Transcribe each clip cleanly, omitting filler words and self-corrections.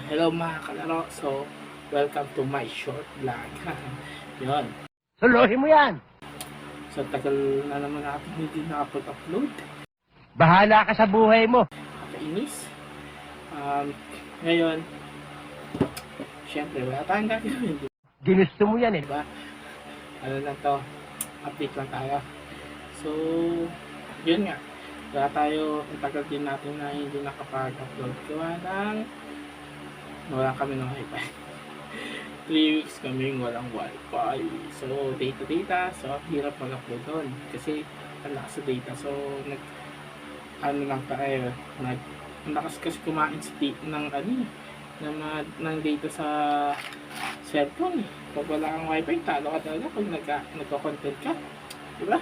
Hello mga kalaro. So, welcome to my short vlog. Yun. Suluhin mo yan! So, tagal na naman natin hindi nakapag-upload. Bahala ka sa buhay mo. Nakainis. Ngayon, syempre, wala tayong gagawin. Ginusto mo yan eh. Diba? Ano lang to, update lang tayo. So, yun nga. Kaya tayo, ang tagal din natin na hindi nakapag-upload. Gawa ng wala kami ng wifi. 3 weeks kami walang wifi. So, data. So, hirap mag-upload doon. Kasi, ang lakas sa data. So, ano lang tayo, ang lakas kasi kumain sa ng data sa cellphone. Pag wala kang wifi, talo ka talaga pag nagko-content ka. Diba?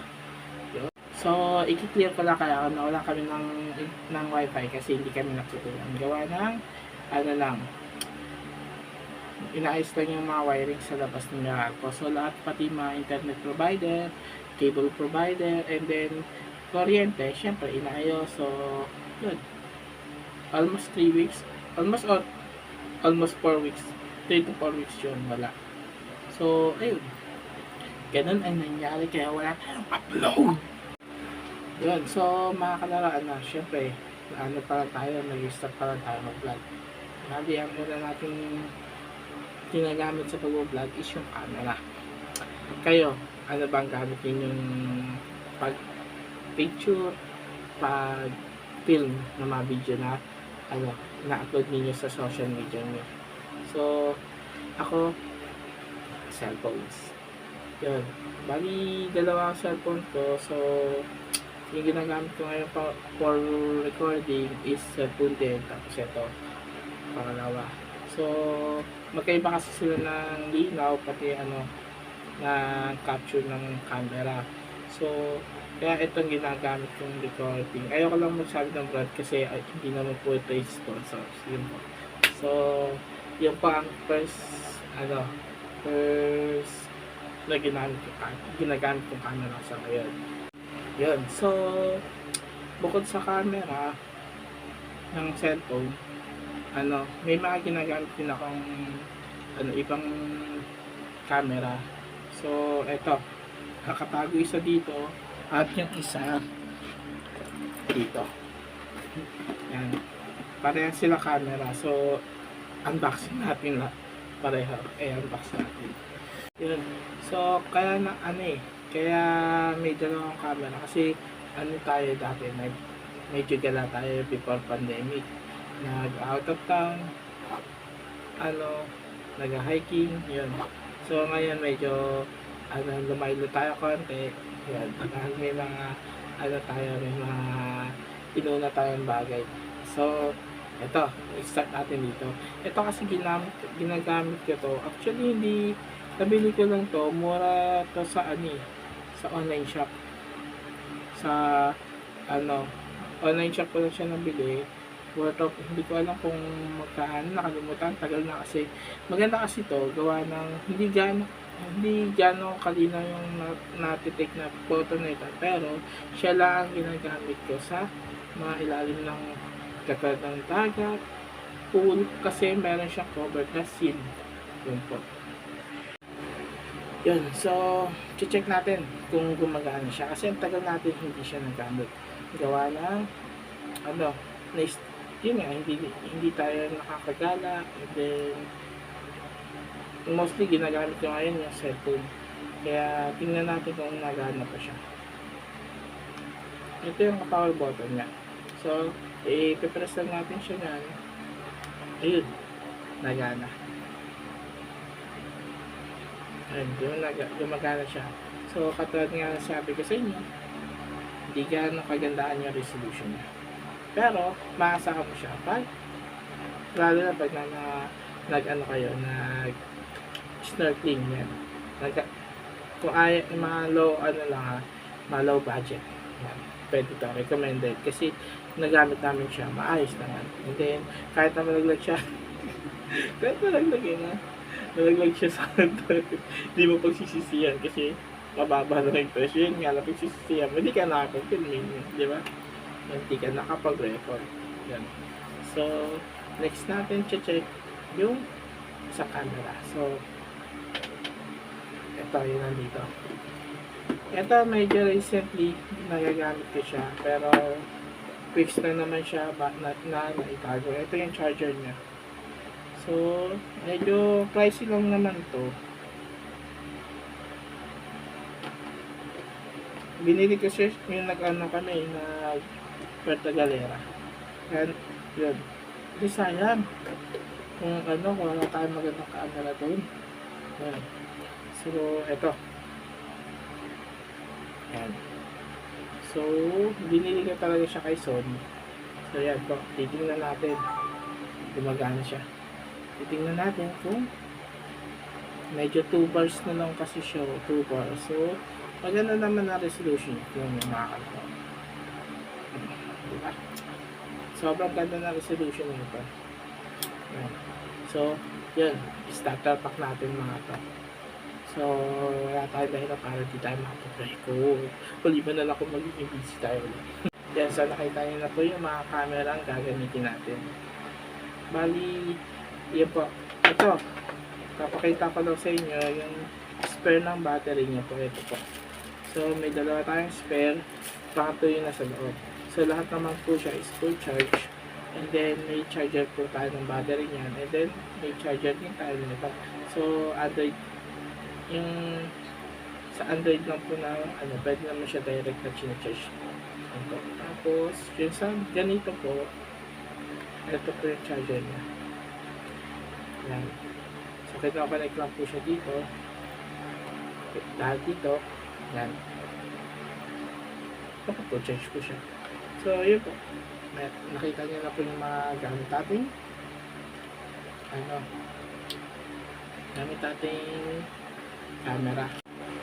So, i-clear ko lang kaya na wala kami ng wifi kasi hindi kami nagtutunan. Gawa ng, ano lang, inaayos lang yung mga wiring sa labas ng Meralco. So, lahat pati mga internet provider, cable provider, and then, kuryente, syempre, inaayos. So, yun. Almost 3 weeks. Almost 4 weeks. 3 to 4 weeks yun, wala. So, ayun. Ganun ang nangyari kaya wala tayong upload. Yun, so mga kalaraan na, syempre, ano pa lang tayo, nag-start pa lang tayo mag-vlog. Sabi, ang muna natin ginagamit sa pag-vlog is yung camera. Kayo, ano bang gamit ninyong pag-picture, pag-film na mga video na na-upload ninyo sa social media niyo? So, ako, cellphones. Yun, bali, dalawa ang cellphone ko, so, yung ginagamit ko ngayon for recording is cellphone din, tapos ito pangalawa. So magkaiba kasi sila ng linaw pati na capture ng camera. So kaya itong ginagamit kong recording, ayoko lang magsabi ng brand kasi hindi naman po ito is sponsor. Yun po. So yun po ang first na ginagamit kong camera sa ngayon. Yun. So, bukod sa camera ng cellphone, may mga ginagamit din akong ibang camera. So, eto. Nakatago isa dito at yung isa dito. Yan. Parehas sila camera. So, unboxing natin na pareho. Unbox natin. Yun. So, kaya kaya may dalawang camera kasi tayo dati medyo gala tayo before pandemic, nag out of town, nag-hiking, yun. So ngayon medyo lumaylo tayo konti, yun. May mga may mga inuna tayong bagay. So ito, i-start natin dito. Ito kasi ginagamit ko to. Actually hindi, nabili ko lang to, mura to sa sa online shop. Sa online shop ko lang siya nabili. Worth of, hindi ko alam kung magkano, nakalimutan, tagal na kasi. Maganda kasi to, gawa ng hindi gaano kalinaw yung natitake na photo na ito, pero siya lang ang ginagamit ko sa mga ilalim ng katulad ng dagat, pool, kasi meron siyang cover na seal. Yun po. Yun, so, check natin kung gumagana siya. Kasi ang tagal natin hindi siya nagamit. Gawa ng, yun nga, hindi tayo nakakagala. And then, mostly ginagamit ko ngayon yung cellphone. Kaya, tingnan natin kung nagana pa siya. Ito yung power button niya. So, ipipress lang natin siya na, ayun, nagana. Ayun, gumagana siya. So, katulad nga sabi ko sa inyo, hindi gaano kagandaan yung resolution niya. Pero, maasahan mo siya. Lalo na pag kayo, nag-snorkeling yan. Kung yung mga mga low budget. Yan. Pwede ito, recommended. Kasi, nagamit namin siya, maayos naman. And then, kahit na malaglag siya, nalaglag siya sa hindi mo pagsisisiyan kasi mababa na yung presyo. Yun nga lang, pagsisisiyan mo, hindi ka nakapag-filming, di ba? Hindi ka nakapag-record. Yan. So, next natin check yung sa camera. So, ito, yun nandito. Ito, medyo recently, nagagamit ko siya. Pero, fix na naman siya na itago. Ito yung charger niya. So, medyo pricey lang naman to. Binili ko siya yung nag-ano kami, na Puerto Galera. And, yun. Hindi sayang. Kung wala tayong magandang camera doon. Yan. So, eto. Yan. So, binili ko talaga siya kay Sony. So, yan po. Titingnan natin. Gumagana siya. Titingnan natin kung medyo 2 bars na lang kasi siya. 2 bars. So, maganda naman na resolution yung makakanta. Diba? Sobrang ganda na resolution nito. Yan. So, yun. Starter pack natin mga to. So, wala tayo dahil para di tayo makapag-try ko. Maliban na lang kung magiging busy tayo ulit. Yan, so nakita nyo na po yung mga camera ang gagamitin natin. Bali, yun po. Ito, kapakita ko lang sa inyo yung spare ng battery niya po. Ito po. So, may dalawa tayong spare. Pangatlo yung nasa loob. So, lahat naman po siya is full charge. And then, may charger po tayo ng battery niyan. And then, may charger din tayo nito. So, Android, yung sa Android lang po na, pwede naman siya direct na charge. Tapos, yung sa ganito po, ito po yung charger niya. Yan. So, kinoconnect lang po siya dito. Dahil dito, yan. Charge ko siya. So, yun po. Nakita niyo na po yung mga gamit natin. Gamit natin camera.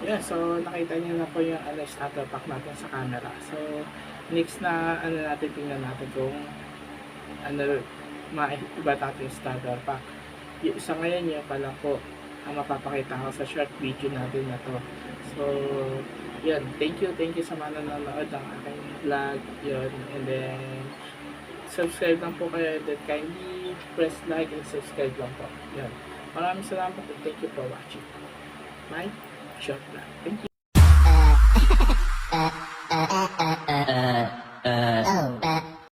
Yeah, so nakita niyo na po yung starter pack natin sa camera. So, next na natin tingnan natin kung maiba natin yung starter pack. Yung isa ngayon yun pala po ang mapapakita ko sa short video natin na to. So, yun, thank you sa mga nanonood ng aking vlog, yun, and then subscribe lang po kayo, and then kindly press like and subscribe lang po, yun. Maraming salamat and thank you for watching my short vlog. Thank you.